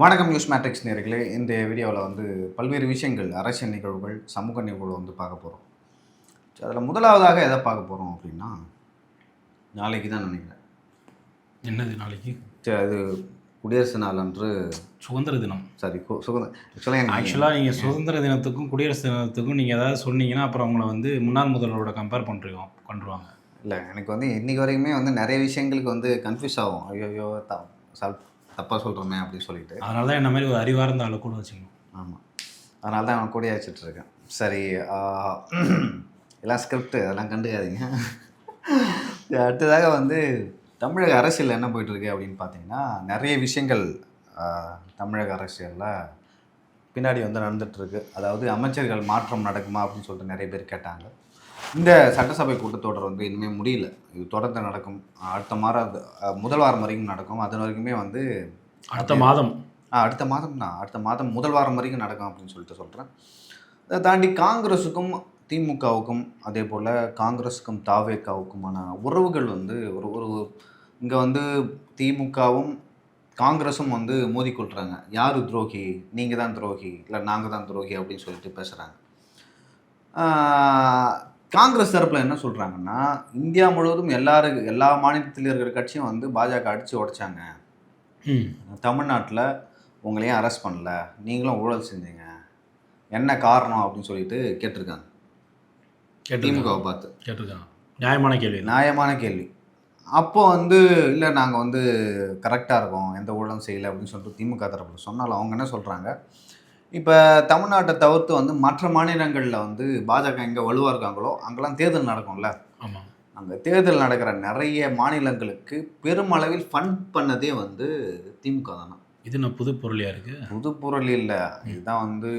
வணக்கம் news matrix நேயர்களே. இந்த வீடியோவில் வந்து பல்வேறு விஷயங்கள், அரசியல் நிகழ்வுகள், சமூக நிகழ்வுகள் வந்து பார்க்க போகிறோம். அதில் முதலாவதாக எதை பார்க்க போகிறோம் அப்படின்னா, நாளைக்கு தான் நினைக்கிறேன். என்னது நாளைக்கு? அது குடியரசு நாள் அன்று சுதந்திர தினம். சாரி ஆக்சுவலாக நீங்கள் சுதந்திர தினத்துக்கும் குடியரசு தினத்துக்கும் நீங்கள் ஏதாவது சொன்னீங்கன்னா அப்புறம் அவங்கள வந்து முன்னாள் முதல்வரோட கம்பேர் பண்ணுவாங்க. இல்லை, எனக்கு வந்து இன்றைக்கி வரைக்குமே வந்து நிறைய விஷயங்களுக்கு வந்து கன்ஃபியூஸ் ஆகும். ஐயோ தப்பாக சொல்கிறோமே அப்படின்னு சொல்லிட்டு. அதனால தான் என்ன மாதிரி ஒரு அறிவார்ந்த ஆளை கூட வச்சுக்கணும். ஆமாம், அதனால தான் அவன் கூடயே வச்சுட்ருக்கேன். சரி, எல்லாம் ஸ்கிரிப்ட் அதெல்லாம் கண்டுக்காதீங்க. அடுத்ததாக வந்து தமிழக அரசியல் என்ன போயிட்டுருக்கு அப்படின்னு பார்த்தீங்கன்னா, நிறைய விஷயங்கள் தமிழக அரசியலில் பின்னாடி வந்து நடந்துகிட்ருக்கு. அதாவது அமைச்சர்கள் மாற்றம் நடக்குமா அப்படின்னு சொல்லிட்டு நிறைய பேர் கேட்டாங்க. இந்த சட்டசபை கூட்டத்தொடர் வந்து இனிமேல் முடியல, இது தொடர்ந்து நடக்கும். அடுத்த மாதம் முதல் வாரம் வரைக்கும் நடக்கும். அது வரைக்குமே வந்து அடுத்த மாதம் தான், அடுத்த மாதம் முதல் வாரம் வரைக்கும் நடக்கும் அப்படின்னு சொல்லிட்டு சொல்கிறேன். அதை தாண்டி காங்கிரஸுக்கும் திமுகவுக்கும் அதே போல் காங்கிரஸுக்கும் தாவேகாவுக்குமான உறவுகள் வந்து ஒரு இங்கே வந்து திமுகவும் காங்கிரஸும் வந்து மோதிக்கொள்கிறாங்க. யார் துரோகி, நீங்கள் தான் துரோகி, இல்லை நாங்கள் தான் துரோகி அப்படின்னு சொல்லிட்டு பேசுகிறாங்க. காங்கிரஸ் தரப்பில் என்ன சொல்கிறாங்கன்னா, இந்தியா முழுவதும் எல்லா மாநிலத்தில் இருக்கிற கட்சியும் வந்து பாஜக அடித்து உடைச்சாங்க. தமிழ்நாட்டில் உங்களையும் அரெஸ்ட் பண்ணல, நீங்களும் ஊழல் செஞ்சீங்க, என்ன காரணம் அப்படின்னு சொல்லிட்டு கேட்டிருக்காங்க. திமுகவை பார்த்து கேட்டிருக்காங்க. நியாயமான கேள்வி. அப்போ வந்து இல்லை, நாங்கள் வந்து கரெக்டாக இருக்கோம், எந்த ஊழலும் செய்யலை அப்படின்னு சொல்லிட்டு திமுக தரப்பில் சொன்னாலும் அவங்க என்ன சொல்கிறாங்க, இப்போ தமிழ்நாட்டை தவிர்த்து வந்து மற்ற மாநிலங்களில் வந்து பாஜக எங்கே வலுவாக இருக்காங்களோ அங்கெல்லாம் தேர்தல் நடக்கும்ல. ஆமாம், அங்கே தேர்தல் நடக்கிற நிறைய மாநிலங்களுக்கு பெருமளவில் ஃபண்ட் பண்ணதே வந்து திமுக தானே. இது நான் புது பொருளியாக இருக்குது. புது பொருள் இல்லை, இதுதான் வந்து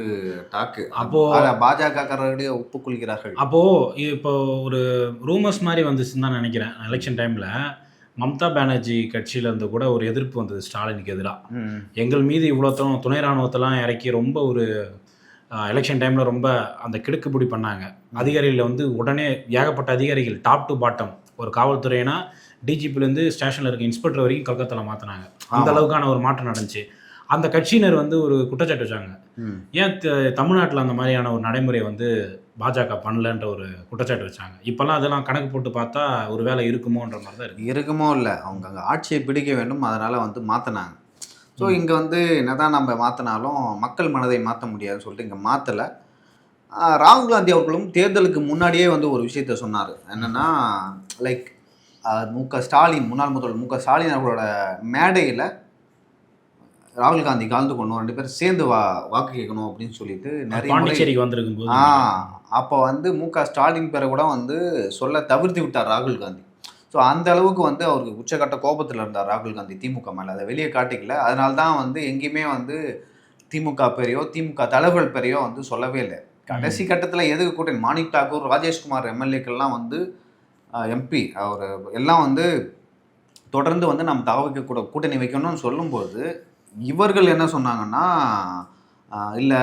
டாக்கு. அப்போது பாஜகக்காரர்களே ஒப்புக்கொள்கிறார்கள். அப்போது இப்போ ஒரு ரூமர்ஸ் மாதிரி வந்துச்சுன்னு தான் நினைக்கிறேன். எலெக்ஷன் டைமில் மம்தா பானர்ஜி கட்சியிலேருந்து கூட ஒரு எதிர்ப்பு வந்தது ஸ்டாலினுக்கு எதிராக. எங்கள் மீது இவ்வளோத்தரும் துணை இராணுவத்தெல்லாம் இறக்கி ரொம்ப ஒரு எலெக்ஷன் டைமில் ரொம்ப அந்த கிடுக்குப்பிடி பண்ணாங்க. அதிகாரிகளில் வந்து உடனே ஏகப்பட்ட அதிகாரிகள் டாப் டு பாட்டம், ஒரு காவல்துறையினா டிஜிபிலேருந்து ஸ்டேஷனில் இருக்க இன்ஸ்பெக்டர் வரைக்கும் கல்கத்தாவில் மாற்றினாங்க. அந்த அளவுக்கான ஒரு மாற்றம் நடந்துச்சு. அந்த கட்சியினர் வந்து ஒரு குற்றச்சாட்டு வச்சாங்க, ஏன் தமிழ்நாட்டில் அந்த மாதிரியான ஒரு நடைமுறை வந்து பாஜக பண்ணலன்ற ஒரு குற்றச்சாட்டு வச்சாங்க. இப்போல்லாம் அதெல்லாம் கணக்கு போட்டு பார்த்தா ஒரு வேலை இருக்குமோன்ற மாதிரி தான் இருக்குது. இருக்குமோ இல்லை, அவங்க அங்கே ஆட்சியை பிடிக்க வேண்டும், அதனால் வந்து மாற்றினாங்க. ஸோ இங்கே வந்து என்னதான் நம்ம மாற்றினாலும் மக்கள் மனதை மாற்ற முடியாதுன்னு சொல்லிட்டு இங்கே மாற்றலை. ராகுல் காந்தி அவர்களும் தேர்தலுக்கு முன்னாடியே வந்து ஒரு விஷயத்த சொன்னார். என்னென்னா, லைக் ஸ்டாலின், முன்னாள் முதல்வர் மு க ஸ்டாலின் அவர்களோட மேடையில் ராகுல் காந்தி கலந்து கொண்டோம், 2 பேரும் சேர்ந்து வாக்கு கேட்கணும் அப்படின்னு சொல்லிட்டு நிறைய பாண்டிச்சேரிக்கு வந்திருக்கும். அப்போ வந்து மு க ஸ்டாலின் பேரை கூட வந்து சொல்ல தவிர்த்து விட்டார் ராகுல் காந்தி. ஸோ அந்த அளவுக்கு வந்து அவருக்கு உச்சக்கட்ட கோபத்தில் இருந்தார் ராகுல் காந்தி திமுக மேலே. அதை வெளியே காட்டிக்கல. அதனால தான் வந்து எங்கேயுமே வந்து திமுக பேரையோ திமுக தலைவர்கள் பேரையோ வந்து சொல்லவே இல்லை. கடைசி கட்டத்தில் எதுக்கு கூட்டணி, மாணிக் தாக்கூர், ராஜேஷ்குமார் எம்எல்ஏக்கள்லாம் வந்து எம்பி அவர் எல்லாம் வந்து தொடர்ந்து வந்து நம்ம தவிர்க்க கூட்டணி வைக்கணும்னு சொல்லும்போது இவர்கள் என்ன சொன்னாங்கன்னா, இல்லை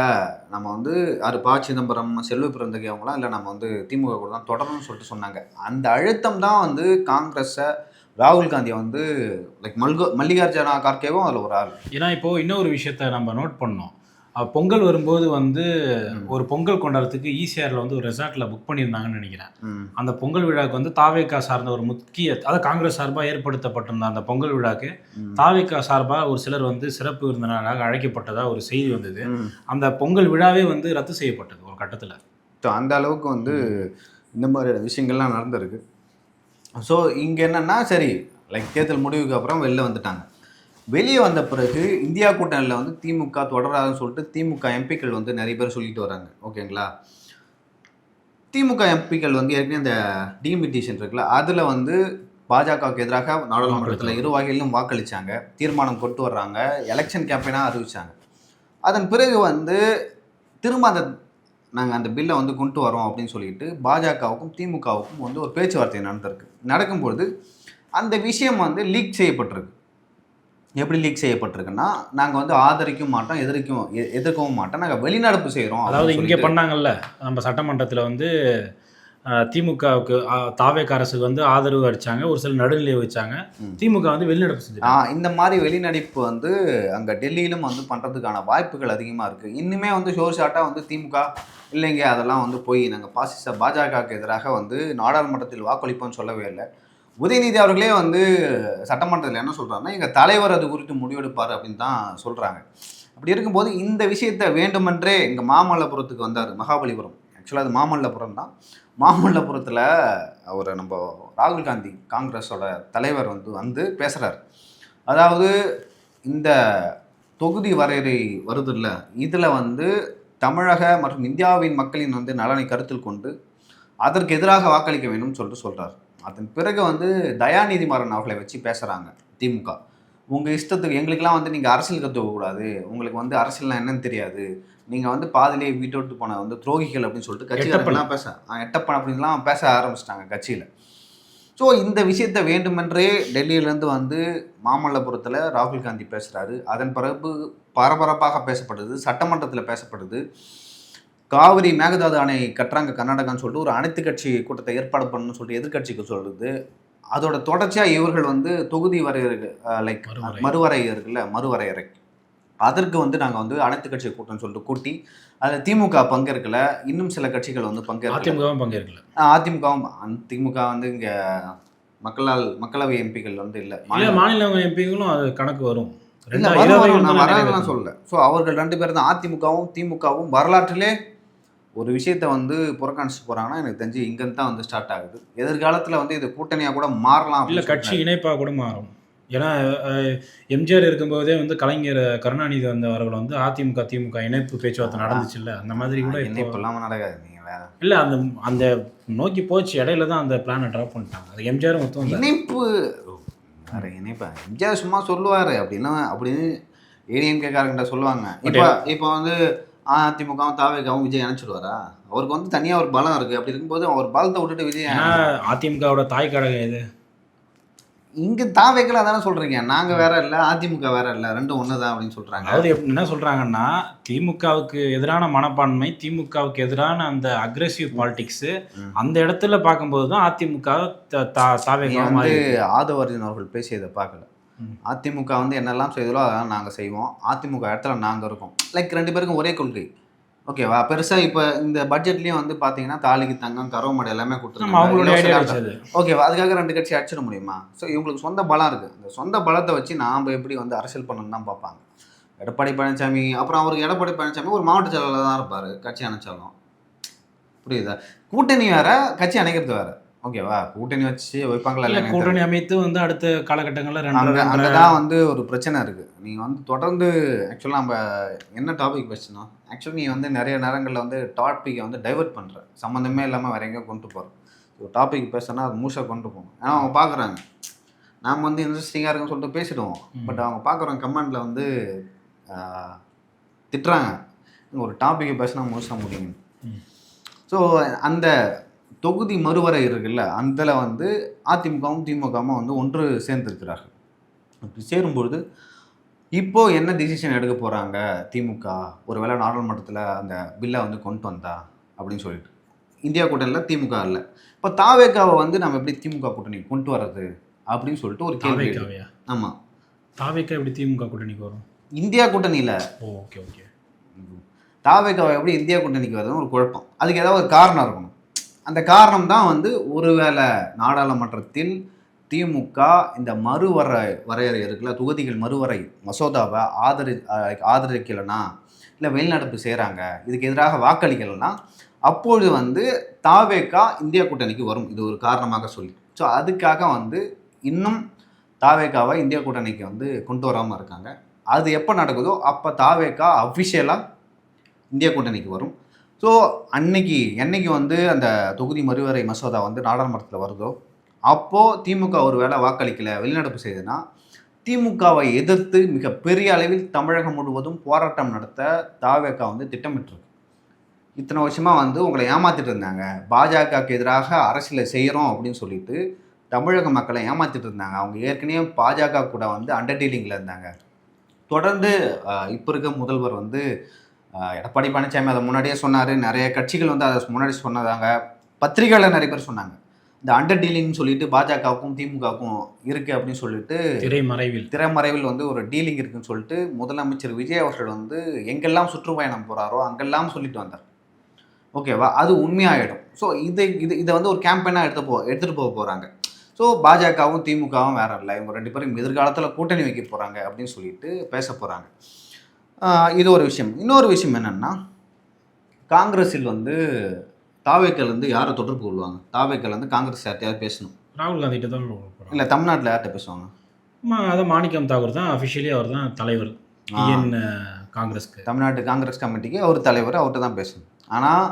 நம்ம வந்து ப. சிதம்பரம், செல்வ பிறந்தகை அவங்களாம் இல்லை, நம்ம வந்து திமுக கூட தான் தொடரணும்னு சொல்லிட்டு சொன்னாங்க. அந்த அழுத்தம் தான் வந்து காங்கிரஸை, ராகுல் காந்தியை வந்து லைக் மல்லிகார்ஜுனா கார்கேவும் அதில் ஒரு ஆள். ஏன்னா இப்போது இன்னொரு விஷயத்த நம்ம நோட் பண்ணோம். பொங்கல் வரும்போது வந்து ஒரு பொங்கல் கொண்டாடுறதுக்கு ஈசிஆரில் வந்து ஒரு ரெசார்ட்டில் புக் பண்ணியிருந்தாங்கன்னு நினைக்கிறேன். அந்த பொங்கல் விழாவுக்கு வந்து தாவேகா சார்ந்த ஒரு முக்கிய, அதாவது காங்கிரஸ் சார்பாக ஏற்படுத்தப்பட்டிருந்த அந்த பொங்கல் விழாவுக்கு தாவேகா சார்பாக ஒரு சிலர் வந்து சிறப்பு விருந்தினராக அழைக்கப்பட்டதாக ஒரு செய்தி வந்தது. அந்த பொங்கல் விழாவே வந்து ரத்து செய்யப்பட்டது ஒரு கட்டத்தில். ஸோ அந்த அளவுக்கு வந்து இந்த மாதிரியான விஷயங்கள்லாம் நடந்திருக்கு. ஸோ இங்கே என்னென்னா, சரி லைக் தேர்தல் முடிவுக்கு அப்புறம் வெளில வந்துட்டாங்க. வெளியே வந்த பிறகு இந்தியா கூட்டணியில் வந்து திமுக தொடராதுன்னு சொல்லிட்டு திமுக எம்பிக்கள் வந்து நிறைய பேர் சொல்லிட்டு வராங்க. ஓகேங்களா, திமுக எம்பிக்கள் வந்து ஏற்கனவே இந்த டிமிட்டேஷன் இருக்குல்ல, அதில் வந்து பாஜகவுக்கு எதிராக நாடாளுமன்றத்தில் இரு வகையிலும் வாக்களித்தாங்க, தீர்மானம் கொண்டு வர்றாங்க, எலெக்ஷன் கேம்பெயினாக அறிவித்தாங்க. அதன் பிறகு வந்து திரும்ப நாங்கள் அந்த பில்லை வந்து கொண்டு வரோம் அப்படின்னு சொல்லிட்டு பாஜகவுக்கும் திமுகவுக்கும் வந்து ஒரு பேச்சுவார்த்தை நடக்கும்பொழுது அந்த விஷயம் வந்து லீக் செய்யப்பட்டிருக்கு. எப்படி லீக் செய்யப்பட்டிருக்குன்னா, நாங்கள் வந்து ஆதரிக்கவும் மாட்டோம், எதிர்க்கவும் மாட்டோம், நாங்கள் வெளிநடப்பு செய்கிறோம். அதாவது இங்கே பண்ணாங்கல்ல, நம்ம சட்டமன்றத்தில் வந்து திமுகவுக்கு தாவேக அரசுக்கு வந்து ஆதரவு அடிச்சாங்க, ஒரு சில நடுநிலை வச்சாங்க. திமுக வந்து வெளிநடப்பு செஞ்சாங்க. இந்த மாதிரி வெளிநடப்பு வந்து அங்கே டெல்லியிலும் வந்து பண்ணுறதுக்கான வாய்ப்புகள் அதிகமாக இருக்குது. இன்னுமே வந்து ஷோர் ஷாட்டாக வந்து திமுக இல்லைங்க அதெல்லாம் வந்து போய் நாங்கள் பாஜகவுக்கு எதிராக வந்து நாடாளுமன்றத்தில் வாக்களிப்போம்னு சொல்லவே இல்லை. உதயநிதி அவர்களே வந்து சட்டமன்றத்தில் என்ன சொல்கிறாங்கன்னா எங்கள் தலைவர் அது குறித்து முடிவெடுப்பார் அப்படின்னு தான் சொல்கிறாங்க. அப்படி இருக்கும்போது இந்த விஷயத்தை வேண்டுமென்றே எங்கள் மாமல்லபுரத்துக்கு வந்தார், மகாபலிபுரம். ஆக்சுவலாக அது மாமல்லபுரம் தான். மாமல்லபுரத்தில் அவர் நம்ம ராகுல் காந்தி காங்கிரஸோட தலைவர் வந்து பேசுகிறார். அதாவது இந்த தொகுதி வரையறை வருது இல்லை, இதில் வந்து தமிழக மற்றும் இந்தியாவின் மக்களின் வந்து நலனை கருத்தில் கொண்டு அதற்கு எதிராக வாக்களிக்க வேண்டும்னு சொல்கிறார். அதன் பிறகு வந்து தயாநிதி மாறன் அவர்களை வச்சு பேசுகிறாங்க திமுக. உங்கள் இஷ்டத்துக்கு எங்களுக்கெல்லாம் வந்து நீங்கள் அரசியல் கற்றுக்கக்கூடாது, உங்களுக்கு வந்து அரசியல்லாம் என்னன்னு தெரியாது, நீங்கள் வந்து பாதிலேயே வீட்டை விட்டு போன வந்து துரோகிகள் அப்படின்னு சொல்லிட்டு கட்சியிலாம் எட்டப்பன் அப்படின்லாம் பேச ஆரம்பிச்சிட்டாங்க கட்சியில். ஸோ இந்த விஷயத்தை வேண்டுமென்றே டெல்லியிலேருந்து வந்து மாமல்லபுரத்தில் ராகுல் காந்தி பேசுகிறாரு. அதன் பிறகு பரபரப்பாக பேசப்படுது, சட்டமன்றத்தில் பேசப்படுது. காவிரி மேகதாது அணை கட்டுறாங்க கர்நாடகான்னு சொல்லிட்டு ஒரு அனைத்து கட்சி கூட்டத்தை ஏற்பாடு பண்ணணும்னு சொல்லிட்டு எதிர்கட்சிக்கு சொல்லுது. அதோட தொடர்ச்சியாக இவர்கள் வந்து தொகுதி வரையறை லைக் மறுவரையறை இருக்குல்ல, மறுவரையறை அதற்கு வந்து நாங்கள் வந்து அனைத்து கட்சி கூட்டம்னு சொல்லிட்டு கூட்டி அதில் திமுக பங்கேற்கல, இன்னும் சில கட்சிகள் வந்து பங்கேற்கல. திமுக வந்து இங்கே மக்களவை எம்பிக்கள் வந்து இல்லை, மாநில எம்பிகளும் அது கணக்கு வரும். நான் வரலாம் சொல்லல. ஸோ அவர்கள் 2 பேர் தான். அதிமுகவும் திமுகவும் வரலாற்றிலே ஒரு விஷயத்த வந்து புறக்கணிச்சு போகிறாங்கன்னா எனக்கு தெரிஞ்சு இங்கேருந்து தான் வந்து ஸ்டார்ட் ஆகுது. எதிர்காலத்தில் வந்து இது கூட்டணியாக கூட மாறலாம், இல்லை கட்சி இணைப்பாக கூட மாறும். ஏன்னா எம்ஜிஆர் இருக்கும்போதே வந்து கலைஞர் கருணாநிதி வந்தவர்கள் வந்து அதிமுக திமுக இணைப்பு பேச்சுவார்த்தை நடந்துச்சு இல்லை, அந்த மாதிரி கூட இணைப்பு இல்லாமல் நடக்காது. நீங்கள் வேற இல்லை, அந்த நோக்கி போச்சு. இடையில தான் அந்த பிளானை ட்ராப் பண்ணிட்டாங்க. அது எம்ஜிஆர் மொத்தம் இணைப்பு வேறு இணைப்பேன். எம்ஜிஆர் சும்மா சொல்லுவார் அப்படின்னு ஏடிஎம்கேக்காரங்கிட்ட சொல்லுவாங்க. இப்போ வந்து அதிமுகவும் தாவேகாவும் விஜய் அனுப்பிச்சிடுவாரா? அவருக்கு வந்து தனியாக ஒரு பலம் இருக்குது. அப்படி இருக்கும்போது அவர் பலத்தை விட்டுட்டு விஜய் அதிமுகவோட தாய் கழகம் இது. இங்கே தாவேக்கல அதானே சொல்கிறீங்க, நாங்கள் வேற இல்லை அதிமுக வேற இல்லை, ரெண்டும் ஒன்று தான் அப்படின்னு சொல்கிறாங்க. அதாவது என்ன சொல்கிறாங்கன்னா திமுகவுக்கு எதிரான மனப்பான்மை, திமுகவுக்கு எதிரான அந்த அக்ரெசிவ் பாலிடிக்ஸு அந்த இடத்துல பார்க்கும்போது தான் அதிமுக தாவேகா வந்து ஆதவ அர்ஜுன் அவர்கள் பேசியதை பார்க்கல. அதிமுக வந்து என்னெல்லாம் செய்தோ அதெல்லாம் நாங்கள் செய்வோம், அதிமுக இடத்துல நாங்கள் இருக்கோம். லைக் 2 பேருக்கும் ஒரே கொள்கை, ஓகேவா? பெருசாக இப்போ இந்த பட்ஜெட்லேயும் வந்து பார்த்தீங்கன்னா தாலிக்கு தங்கம் கறவை மாடு எல்லாமே கொடுத்துருக்காங்க, ஓகேவா? அதுக்காக 2 கட்சி அடிச்சிட முடியுமா? ஸோ இவங்களுக்கு சொந்த பலம் இருக்குது. அந்த சொந்த பலத்தை வச்சு நாம் எப்படி வந்து அரசியல் பண்ணணும்னு தான் பார்ப்பாங்க. எடப்பாடி பழனிசாமி அப்புறம் அவருக்கு எடப்பாடி பழனிசாமி ஒரு மாவட்ட செயலாளர் தான் இருப்பார் கட்சி அணைச்சாலும், புரியுதா? கூட்டணி வேற கட்சி அணைக்கிறது வேற, ஓகேவா? கூட்டணி வச்சு வைப்பாங்களா இல்லை, கூட்டணி அமைத்து வந்து அடுத்த காலகட்டங்களில் அங்கே தான் வந்து ஒரு பிரச்சனை இருக்குது. நீங்கள் வந்து தொடர்ந்து ஆக்சுவலாக நம்ம என்ன டாபிக் பேசணும், ஆக்சுவலி நீ வந்து நிறைய நேரங்களில் வந்து டாப்பிக்கை வந்து டைவெர்ட் பண்ணுற, சம்மந்தமே இல்லாமல் வேற எங்கேயோ கொண்டு போகிறோம். ஒரு டாபிக் பேசினா அது மூஷாக கொண்டு போகணும். ஏன்னா அவங்க பார்க்குறாங்க நாம் வந்து இன்ட்ரெஸ்டிங்காக இருக்குன்னு சொல்லிட்டு பேசிடுவோம். பட் அவங்க பார்க்குறவங்க கமெண்டில் வந்து திட்டுறாங்க, ஒரு டாப்பிக்கை பேசினா மூஷாக முடியும். ஸோ அந்த தொகுதி மறுவரை இருக்குல்ல, அதில் வந்து அதிமுகவும் திமுகவும் வந்து ஒன்று சேர்ந்துருக்கிறார்கள். அப்படி சேரும்பொழுது இப்போது என்ன டிசிஷன் எடுக்க போகிறாங்க திமுக, ஒரு வேளை நாடாளுமன்றத்தில் அந்த பில்லை வந்து கொண்டு வந்தா அப்படின்னு சொல்லிட்டு. இந்தியா கூட்டணியில் திமுக இல்லை, இப்போ தாவேகாவை வந்து நம்ம எப்படி திமுக கூட்டணி கொண்டு வர்றது அப்படின்னு சொல்லிட்டு ஒரு கேள்வி. ஆமாம், தாவேகா எப்படி திமுக கூட்டணிக்கு வரும்? இந்தியா கூட்டணியில். ஓகே ஓகே, தாவேகாவை எப்படி இந்தியா கூட்டணிக்கு வருதுன்னு ஒரு குழப்பம். அதுக்கு ஏதாவது ஒரு காரணம் இருக்கணும். அந்த காரணம் தான் வந்து ஒருவேளை நாடாளுமன்றத்தில் திமுக இந்த வரையறை இருக்குல்ல, தொகுதிகள் மறுவரை மசோதாவை ஆதரிக்கலைன்னா, இல்லை வெளிநடப்பு செய்கிறாங்க, இதுக்கு எதிராக வாக்களிக்கலைன்னா, அப்பொழுது வந்து தாவேகா இந்தியா கூட்டணிக்கு வரும். இது ஒரு காரணமாக சொல்லி. ஸோ அதுக்காக வந்து இன்னும் தாவேகாவை இந்தியா கூட்டணிக்கு வந்து கொண்டு வராமல் இருக்காங்க. அது எப்போ நடக்குதோ அப்போ தாவேகா அஃபிஷியலாக இந்தியா கூட்டணிக்கு வரும். ஸோ என்னைக்கு வந்து அந்த தொகுதி மறுவரை மசோதா வந்து நாடாளுமன்றத்தில் வருதோ அப்போது திமுக ஒரு வேளை வாக்களிக்கலை, வெளிநடப்பு செய்யுதுன்னா, திமுகவை எதிர்த்து மிகப்பெரிய அளவில் தமிழகம் முழுவதும் போராட்டம் நடத்த தாவேகா வந்து திட்டமிட்டிருக்கு. இத்தனை வருஷமாக வந்து உங்களை ஏமாற்றிட்டு இருந்தாங்க, பாஜகவுக்கு எதிராக அரசியலை செய்கிறோம் அப்படின்னு சொல்லிட்டு தமிழக மக்களை ஏமாற்றிட்டு இருந்தாங்க. அவங்க ஏற்கனவே பாஜக கூட வந்து அண்டர்டீலிங்கில் இருந்தாங்க. தொடர்ந்து இப்போ இருக்க முதல்வர் வந்து எடப்பாடி பழனிசாமி அதை முன்னாடியே சொன்னார், நிறைய கட்சிகள் வந்து அதை முன்னாடி சொன்னதாங்க. பத்திரிகையாளர் நிறைய பேர் சொன்னாங்க. இந்த அண்டர் டீலிங்னு சொல்லிட்டு பாஜகவுக்கும் திமுகவுக்கும் இருக்குது அப்படின்னு சொல்லிட்டு திரைமறைவில் வந்து ஒரு டீலிங் இருக்குன்னு சொல்லிட்டு முதலமைச்சர் விஜய் அவர்கள் வந்து எங்கெல்லாம் சுற்றுப்பயணம் போகிறாரோ அங்கெல்லாம் சொல்லிட்டு வந்தார். ஓகேவா? அது உண்மையாகிடும். ஸோ இதை வந்து ஒரு கேம்பெயினாக எடுத்துகிட்டு போக போகிறாங்க. ஸோ பாஜகவும் திமுகவும் வேற இல்லை, இவங்க 2 பேரும் எதிர்காலத்தில் கூட்டணி வைக்க போகிறாங்க அப்படின்னு சொல்லிட்டு பேச போகிறாங்க. இது ஒரு விஷயம். இன்னொரு விஷயம் என்னென்னா, காங்கிரஸில் வந்து தாவேக்கல் வந்து யாரை தொடர்பு கொள்வாங்க? தாவேக்கல் வந்து காங்கிரஸ் யார்ட்டையாவது பேசணும். ராகுல் காந்திகிட்ட தான் இல்லை, தமிழ்நாட்டில் யார்கிட்ட பேசுவாங்க? அதான் மாணிக்கம் தாகூர் தான் அஃபிஷியலி, அவர் தான் தலைவர் காங்கிரஸ்க்கு, தமிழ்நாட்டு காங்கிரஸ் கமிட்டிக்கு அவர் தலைவர், அவர்கிட்ட தான் பேசணும். ஆனால்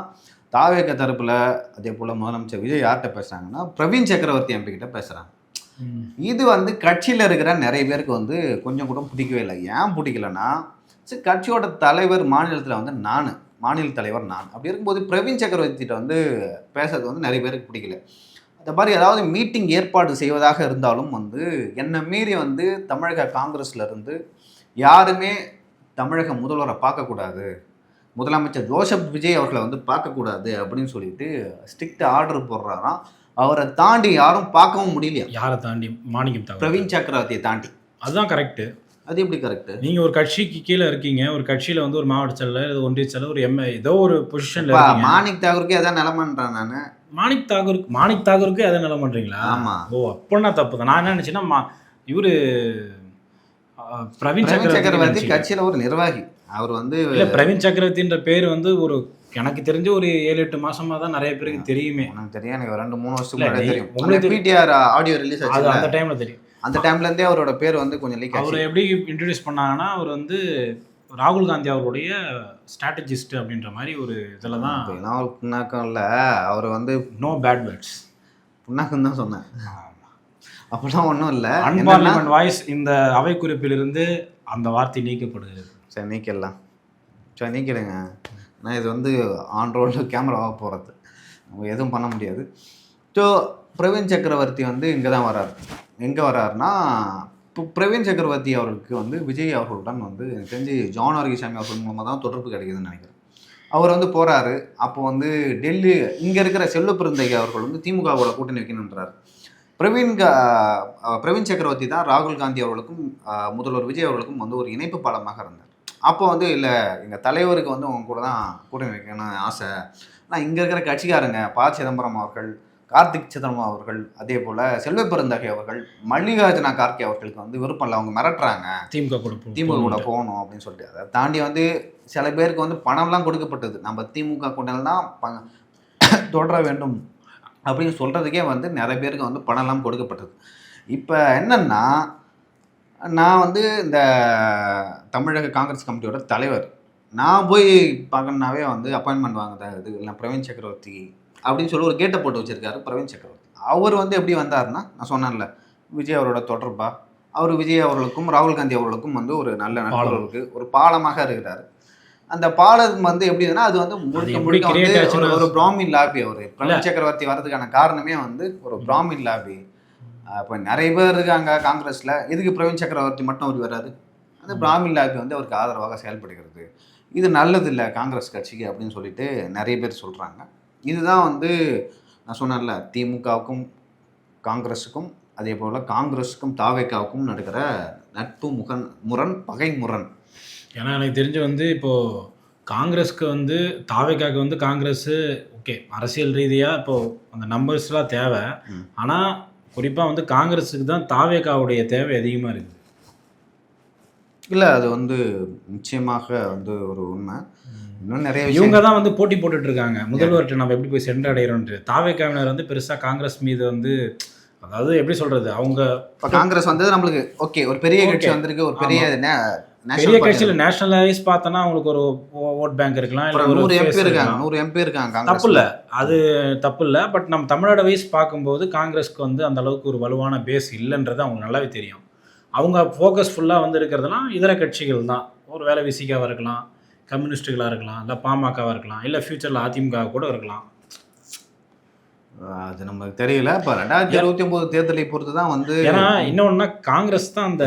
தாவேக்க தரப்பில் அதே போல் முதலமைச்சர் விஜய் யார்கிட்ட பேசுகிறாங்கன்னா பிரவீன் சக்கரவர்த்தி எம்பி கிட்ட பேசுகிறாங்க. இது வந்து கட்சியில் இருக்கிற நிறைய பேருக்கு வந்து கொஞ்சம் கூட பிடிக்கவே இல்லை. ஏன் பிடிக்கலன்னா, சரி கட்சியோட தலைவர் மாநிலத்தில் வந்து மாநில தலைவர் நான் அப்படி இருக்கும்போது பிரவீன் சக்கரவர்த்திகிட்ட வந்து பேசுறது வந்து நிறைய பேருக்கு பிடிக்கல. அந்த மாதிரி ஏதாவது மீட்டிங் ஏற்பாடு செய்வதாக இருந்தாலும் வந்து என்னை மீறி வந்து தமிழக காங்கிரஸ்ல இருந்து யாருமே தமிழக முதல்வரை பார்க்கக்கூடாது, முதலமைச்சர் ஜோசப் விஜய் அவர்களை வந்து பார்க்கக்கூடாது அப்படின்னு சொல்லிட்டு ஸ்ட்ரிக்ட் ஆர்டர் போடுறாராம். அவரை தாண்டி யாரும் பார்க்கவும் முடியலையா? யாரை தாண்டி? மாணிக்கம் தாகூர், பிரவீன் சக்கரவர்த்தியை தாண்டி. அதுதான் கரெக்டு. அது எப்படி கரெக்டு? நீங்கள் ஒரு கட்சிக்கு கீழே இருக்கீங்க, ஒரு கட்சியில் வந்து ஒரு மாவட்ட செயலர், ஒன்றிய செயலர், ஒரு ஏதோ ஒரு பொசிஷனில் மாணிக் தாகூருக்கு எதாவது நிலமன்றேன் நான். மாணிக் தாகூருக்கு எதை நிலம் பண்ணுறீங்களா? ஆமாம். ஓ, அப்படின்னா தப்பு தான். நான் என்ன நினச்சேன்னா, இவர் பிரவீன் சக்கரவர்த்தி கட்சியில் ஒரு நிர்வாகி. அவர் வந்து இல்லை, பிரவீன் சக்கரவர்த்தின்ற பேர் வந்து ஒரு எனக்கு தெரிஞ்ச ஒரு 7-8 மாசமா தான் நிறைய பேருக்கு தெரியுமே. எனக்கு தெரியும், எனக்கு 2-3 வருஷத்துக்கு தெரியும். உங்களுக்கு பிடிஆர் ஆடியோ ரிலீஸ் ஆச்சு, அந்த டைம்ல தெரியும். அந்த டைம்லேருந்தே அவரோட பேர் வந்து கொஞ்சம் லீக் ஆச்சு. அவர் எப்படி இன்ட்ரடியூஸ் பண்ணாங்கன்னா, அவர் வந்து ராகுல் காந்தி அவருடைய ஸ்ட்ராட்டஜிஸ்ட் அப்படின்ற மாதிரி ஒரு இதில் தான். இப்போலாம் ஒரு புண்ணாக்கம் இல்லை, அவர் வந்து நோ பேட் வேர்ட்ஸ், புண்ணாக்கம் தான் சொன்னேன், அப்படிலாம் ஒன்றும் இல்லை. அன்பார்லிமெண்ட் வாய்ஸ் இந்த அவை குறிப்பிலிருந்து அந்த வார்த்தை நீக்கப்படுகிறது. சரி நீக்கிடலாம், சரி நீக்கிடுங்க. ஆனால் இது வந்து ஆன் ரோடு கேமராவாக போகிறது, நம்ம எதுவும் பண்ண முடியாது. ஸோ பிரவீன் சக்கரவர்த்தி வந்து இங்கே தான் வர்றாரு. எங்கே வர்றாருன்னா, இப்போ பிரவீன் சக்கரவர்த்தி அவர்களுக்கு வந்து விஜய் அவர்களுடன் வந்து எனக்கு தெரிஞ்சு ஜான் ஆர்கிசாமி அவர்கள் மூலமாக தான் தொடர்பு கிடைக்குதுன்னு நினைக்கிறேன். அவர் வந்து போகிறாரு. அப்போ வந்து டெல்லி இங்கே இருக்கிற செல்வ பெருந்தகை அவர்கள் வந்து திமுகவோட கூட்டணி வைக்கணுன்றார். பிரவீன் சக்கரவர்த்தி தான் ராகுல் காந்தி அவர்களுக்கும் முதல்வர் விஜய் அவர்களுக்கும் வந்து ஒரு இணைப்பு பாலமாக இருந்தார். அப்போ வந்து இல்லை, எங்கள் தலைவருக்கு வந்து அவங்க கூட தான் கூட்டணி வைக்கணும்னு ஆசை. ஆனால் இங்கே இருக்கிற கட்சிக்காரங்க சிதம்பரம் அவர்கள், கார்த்திக் சிதம்பரம் அவர்கள், அதே போல் செல்வ பெருந்தகை அவர்கள், மல்லிகார்ஜுனா கார்கே அவர்களுக்கு வந்து விருப்பம் இல்லை, அவங்க மிரட்டுறாங்க திமுக கூட போகணும் அப்படின்னு சொல்லிட்டு. அதை தாண்டி வந்து சில பேருக்கு வந்து பணம்லாம் கொடுக்கப்பட்டது. நம்ம திமுக கூட்டணியில் தான் தொடர வேண்டும் அப்படின்னு சொல்கிறதுக்கே வந்து நிறைய பேருக்கு வந்து பணம்லாம் கொடுக்கப்பட்டது. இப்போ என்னென்னா, நான் வந்து இந்த தமிழக காங்கிரஸ் கமிட்டியோட தலைவர், நான் போய் பார்க்கணுன்னாவே வந்து அப்பாயின்மெண்ட் வாங்குறேன். இது இல்லை பிரவீன் சக்கரவர்த்தி அப்படின்னு சொல்லி ஒரு கேட்டை போட்டு வச்சுருக்காரு பிரவீன் சக்கரவர்த்தி. அவர் வந்து எப்படி வந்தாருன்னா, நான் சொன்னேன்ல விஜய் அவரோட தொடர்பா, அவர் விஜய் அவர்களுக்கும் ராகுல் காந்தி அவர்களுக்கும் வந்து ஒரு நல்ல நண்பர்களுக்கு ஒரு பாலமாக இருக்கிறார். அந்த பாலம் வந்து எப்படின்னா, அது வந்து முழுக்க வந்து ஒரு பிராமின் லாபி. அவர் பிரவீன் சக்கரவர்த்தி வர்றதுக்கான காரணமே வந்து ஒரு பிராமின் லாபி. இப்போ நிறைய பேர் இருக்காங்க காங்கிரஸில், எதுக்கு பிரவீன் சக்கரவர்த்தி மட்டும் அவர் வராது? அந்த பிராமின் லாபி வந்து அவருக்கு ஆதரவாக செயல்படுகிறது. இது நல்லதில்லை காங்கிரஸ் கட்சிக்கு அப்படின்னு சொல்லிட்டு நிறைய பேர் சொல்கிறாங்க. இதுதான் வந்து நான் சொன்னேன்ல, திமுகவுக்கும் காங்கிரஸுக்கும் அதே போல் காங்கிரஸுக்கும் தாவேக்காவுக்கும் நடக்கிற நட்பு முரண், பகை முரண். ஏன்னா எனக்கு தெரிஞ்சு வந்து இப்போது காங்கிரஸ்க்கு வந்து தாவேக்காவுக்கு வந்து காங்கிரஸு ஓகே அரசியல் ரீதியாக இப்போது அந்த நம்பர்ஸ்லாம் தேவை. ஆனால் குறிப்பாக வந்து காங்கிரஸுக்கு தான் தாவேக்காவுடைய தேவை அதிகமாக இருக்குது. இல்லை, அது வந்து நிச்சயமாக வந்து ஒரு உண்மை. இன்னும் நிறைய இவங்க தான் வந்து போட்டி போட்டுட்டு இருக்காங்க, முதல்வர்கிட்ட நம்ம எப்படி போய் சென்றடைகிறோன்ட்டு. தாவேக்காவினர் வந்து பெருசாக காங்கிரஸ் மீது வந்து, அதாவது எப்படி சொல்கிறது, அவங்க இப்போ காங்கிரஸ் வந்து நம்மளுக்கு ஓகே ஒரு பெரிய கட்சி வந்திருக்கு, ஒரு பெரிய கட்சியில் நேஷனலைஸ் பார்த்தோன்னா அவங்களுக்கு ஒரு ஓட் பேங்க் இருக்கலாம், இல்லை 100 எம்பி இருக்காங்க. தப்பு இல்லை, அது தப்பு இல்லை. பட் நம்ம தமிழ்நாடு வைஸ் பார்க்கும்போது காங்கிரஸ்க்கு வந்து அந்த அளவுக்கு ஒரு வலுவான பேஸ் இல்லைன்றது அவங்களுக்கு நல்லாவே தெரியும். அவங்க ஃபோக்கஸ் ஃபுல்லாக வந்து இருக்கிறதுலாம் இதர கட்சிகள் தான். ஒரு வேலை விசிகாவாக இருக்கலாம், கம்யூனிஸ்ட்டுகளாக இருக்கலாம், இல்லை பாமகவாக இருக்கலாம், இல்லை ஃப்யூச்சரில் அதிமுக கூட இருக்கலாம். அது நமக்கு தெரியல. இப்போ 2029 தேர்தலை பொறுத்து தான் வந்து ஏன்னா இன்னொன்னா காங்கிரஸ் தான் அந்த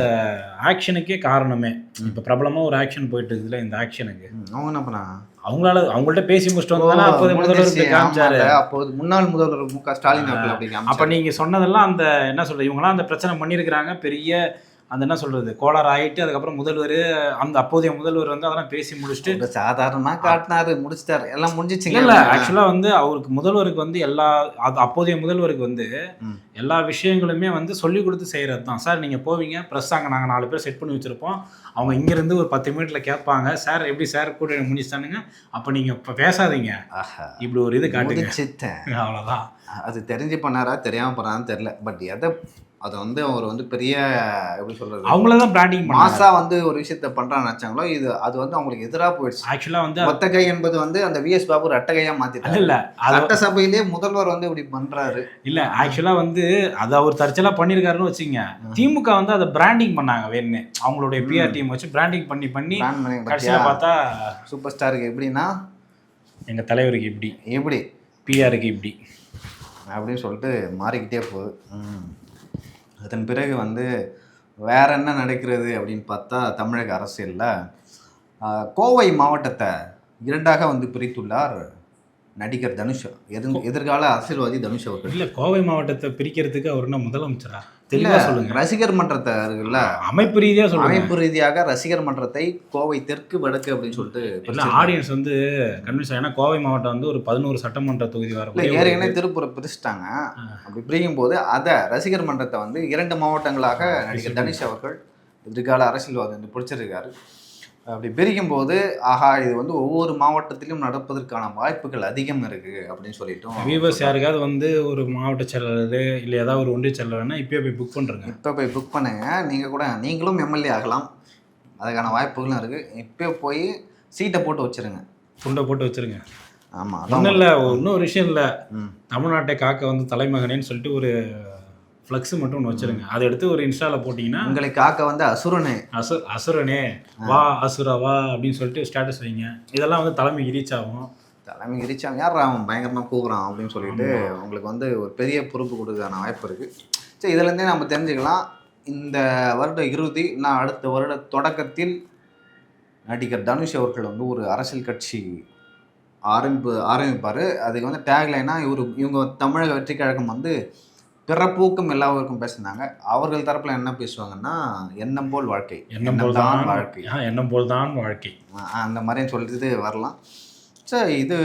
ஆக்ஷனுக்கே காரணமே. இப்போ பிரபலமாக ஒரு ஆக்ஷன் போயிட்டு இருக்குதுல, இந்த ஆக்ஷனுக்கு அவங்க என்ன பண்ணாங்க? அவங்கள்ட்ட பேசி முடிச்சுட்டு வந்தாலும் அப்போது முதல்வருக்கு காமிச்சாரு. அப்போது முன்னாள் முதல்வர் மு.க. ஸ்டாலின் அவர்கள் அப்படி அப்போ காமிச்சாரு. நீங்கள் சொன்னதெல்லாம் அந்த என்ன சொல்கிறது, இவங்களாம் அந்த பிரச்சனை பண்ணியிருக்கிறாங்க, பெரிய அந்த என்ன சொல்கிறது கோளாறு ஆகிட்டு, அதுக்கப்புறம் முதல்வர் அந்த அப்போதைய முதல்வர் வந்து அதெல்லாம் பேசி முடிச்சுட்டு இப்ப சாதாரணமா காட்டினாரு, முடிச்சிட்டாரு, எல்லாம் முடிஞ்சிச்சுங்க. இல்லை ஆக்சுவலாக வந்து அவருக்கு முதல்வருக்கு வந்து அப்போதைய முதல்வருக்கு வந்து எல்லா விஷயங்களுமே வந்து சொல்லி கொடுத்து செய்கிறது தான். சார் நீங்கள் போவீங்க, ப்ரெஸ் அங்கே நாங்கள் 4 பேர் செட் பண்ணி வச்சுருப்போம், அவங்க இங்கேருந்து ஒரு 10 மினிட்டில் கேட்பாங்க, சார் எப்படி சார் கூட முடிச்சுட்டானுங்க, அப்போ நீங்கள் இப்போ பேசாதீங்க, இப்படி ஒரு இது காட்டுங்க, அவ்வளோதான். அது தெரிஞ்சு பண்ணாரா தெரியாமல் பண்ணாரான்னு தெரில. பட் அதை வந்து அவர் வந்து பெரிய எப்படி சொல்றது, அவங்கள தான் பிராண்டிங் மாசா வந்து ஒரு விஷயத்த பண்றான்னு நினைச்சாங்களோ, அது வந்து அவங்களுக்கு எதிராக போயிடுச்சு. ஆக்சுவலாக வந்து ஒத்தகை என்பது வந்து அந்த விஎஸ் பாபு ரெட்டகையா மாத்திட்டாரு. இல்லை சட்டசபையிலேயே முதல்வர் வந்து இப்படி பண்றாரு. இல்லை ஆக்சுவலாக வந்து அதை அவர் தற்செயலாக பண்ணியிருக்காருன்னு வச்சுங்க. திமுக வந்து அதை பிராண்டிங் பண்ணாங்க வேணுன்னு, அவங்களுடைய பிஆர் டீம் வச்சு பிராண்டிங் பண்ணி கடைசியாக பார்த்தா சூப்பர் ஸ்டாருக்கு எப்படின்னா எங்கள் தலைவருக்கு இப்படி பிஆருக்கு இப்படி அப்படின்னு சொல்லிட்டு மாறிக்கிட்டே போகுது. அதன் பிறகு வந்து வேற என்ன நடக்கிறது அப்படின்னு பார்த்தா, தமிழக அரசியலில் கோவை மாவட்டத்தை 2ஆக வந்து பிரித்துள்ளார் நடிகர் தனுஷ், எதிர்கால அரசியல்வாதி தனுஷ் அவர்கள். இல்லை கோவை மாவட்டத்தை பிரிக்கிறதுக்கு அவர் என்ன முதலமைச்சரா? தெளிவாக சொல்லுங்க. ரசிகர் மன்றத்தை இருக்குல்ல, அமைப்பு ரீதியாக சொல்லுங்க. அமைப்பு ரீதியாக ரசிகர் மன்றத்தை கோவை தெற்கு வடக்கு அப்படின்னு சொல்லிட்டு இல்லை ஆடியன்ஸ் வந்து கன்வின்ஸ். ஏன்னா கோவை மாவட்டம் வந்து ஒரு 11 சட்டமன்ற தொகுதி வர ஏற்கனவே திருப்பூரை பிரிச்சுட்டாங்க. அப்படி பிரிக்கும் போது அதை ரசிகர் மன்றத்தை வந்து 2 மாவட்டங்களாக நடிகர் தனுஷ் அவர்கள் எதிர்கால அரசியல்வாதி வந்து பிடிச்சிருக்காரு. அப்படி பிரிக்கும் போது ஆஹா, இது வந்து ஒவ்வொரு மாவட்டத்திலும் நடப்பதற்கான வாய்ப்புகள் அதிகம் இருக்கு அப்படின்னு சொல்லிட்டோம். வியூவர்ஸ் யாருக்காவது வந்து ஒரு மாவட்ட செயலாளர் இல்லை ஏதாவது ஒரு ஒன்றிய செயலாளர்னா இப்போயே போய் புக் பண்ணுறேங்க. இப்போ போய் புக் பண்ணுங்க. நீங்களும் எம்எல்ஏ ஆகலாம், அதுக்கான வாய்ப்புகளும் இருக்கு. இப்போ போய் சீட்டை போட்டு வச்சிருங்க, துண்டை போட்டு வச்சிருங்க. ஆமாம், ஒன்றும் இல்லை, இன்னொரு விஷயம் இல்லை, தமிழ்நாட்டை காக்க வந்து தலைமகனேன்னு சொல்லிட்டு ஒரு ஃப்ளக்ஸு மட்டும் ஒன்று வச்சுருங்க. அதை எடுத்து ஒரு இன்ஸ்டாவில் போட்டிங்கன்னா உங்களை காக்க வந்து அசுரனே வா அசுரா வா அப்படின்னு சொல்லிட்டு ஸ்டேட்டஸ் வைங்க. இதெல்லாம் வந்து தலைமைக்கு ரீச் ஆகும். யார் அவன் பயங்கரமாக கூப்பிட்றான் அப்படின்னு சொல்லிட்டு உங்களுக்கு வந்து ஒரு பெரிய பொறுப்பு கொடுக்கறதுக்கான வாய்ப்பு இருக்குது. சரி, இதுலேருந்தே நம்ம தெரிஞ்சுக்கலாம், இந்த வருட இறுதி நான் அடுத்த வருட தொடக்கத்தில் நடிகர் தனுஷ் அவர்கள் வந்து ஒரு அரசியல் கட்சி ஆரம்பிப்பார். அதுக்கு வந்து டேக்லைனா இவங்க தமிழக வெற்றி கழகம் வந்து பிறப்பூக்கும் எல்லாருக்கும் பேசினாங்க. அவர்கள் தரப்பில் என்ன பேசுவாங்கன்னா, எண்ணம் போல் வாழ்க்கை, எண்ணம் போல் தான் வாழ்க்கை, அந்த மாதிரின்னு சொல்லிட்டு வரலாம். சரி, இது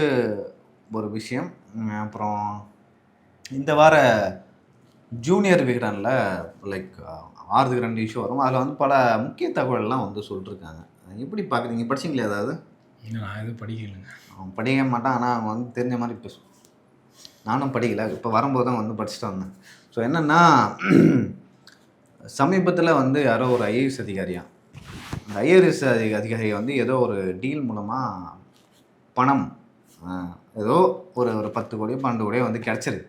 ஒரு விஷயம். அப்புறம் இந்த வார ஜூனியர் விகடனில் லைக் 6 இஷ்யூ வரும். அதில் வந்து பல முக்கிய தகவல்லாம் வந்து சொல்லிட்டுருக்காங்க. எப்படி பார்க்குறீங்க? படிச்சிங்களே ஏதாவது? நான் எதுவும் படிக்கலைங்க. அவன் படிக்க மாட்டான், ஆனால் அவன் வந்து தெரிஞ்ச மாதிரி பேசுவான். நானும் படிக்கலை, இப்போ வரும்போது தான் வந்து படிச்சுட்டு வந்தேன். ஸோ என்னென்னா, சமீபத்தில் வந்து யாரோ ஒரு ஐஏஎஸ் அதிகாரியா, அந்த ஐஏஎஸ் அதிகாரி வந்து ஏதோ ஒரு டீல் மூலமாக பணம் ஏதோ ஒரு 10 கோடியோ 12 கோடியோ வந்து கிடச்சிருக்கு.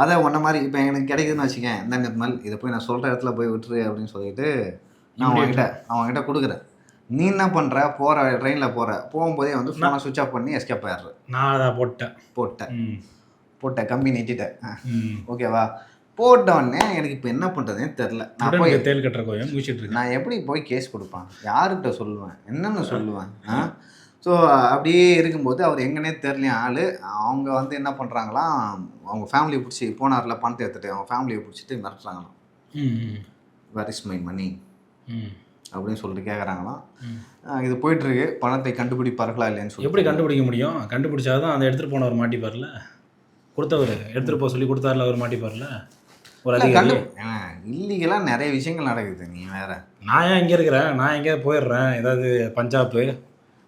அதை ஒன்றை மாதிரி இப்போ எனக்கு கிடைக்குதுன்னு வச்சுக்கேன், இந்த மாதிரி இதை போய் நான் சொல்கிற இடத்துல போய் விட்டுரு அப்படின்னு சொல்லிட்டு நான் அவங்ககிட்ட கொடுக்குறேன். நீ என்ன பண்ணுற, போகிற ட்ரெயினில் போகும்போதே வந்து ஃபோனை சுவிட்ச் ஆஃப் பண்ணி எஸ்கேப் ஆயிடுற. நான் அதை போட்டேன் கம்பி நீட்டிட்டேன். ஓகேவா? போட்டோடனே எனக்கு இப்போ என்ன பண்ணுறதுன்னு தெரில. நான் போய் தேல் கட்டுற கோயம் முடிச்சுட்டு இருக்கேன். நான் எப்படி போய் கேஸ் கொடுப்பேன், யாருக்கிட்ட சொல்லுவேன், என்னென்னு சொல்லுவேன்? ஸோ அப்படியே இருக்கும்போது அவர் எங்கன்னே தெரியலையா ஆள். அவங்க வந்து என்ன பண்ணுறாங்களாம், அவங்க ஃபேமிலியை பிடிச்சி போனார்ல பணத்தை எடுத்துகிட்டு அவங்க ஃபேமிலியை பிடிச்சிட்டு மிரட்டுறாங்களாம். வேர் இஸ் மை மணி அப்படின்னு சொல்லிட்டு கேட்குறாங்களாம். இது போயிட்டுருக்கு. பணத்தை கண்டுபிடிப்பார்களா இல்லைன்னு சொல்லி எப்படி கண்டுபிடிக்க முடியும்? கண்டுபிடிச்சாதான் அந்த எடுத்துகிட்டு போனவர் மாட்டிப்பார்ல, கொடுத்தவர் எடுத்துகிட்டு போக சொல்லி கொடுத்தாருல அவர் மாட்டிப்பார்ல. ஒரு அதிகாரி இல்லீகலாக நிறைய விஷயங்கள் நடக்குது. நீ வேற, நான் ஏன் இங்கே இருக்கிறேன், நான் எங்கேயாவது போயிடுறேன், ஏதாவது பஞ்சாப்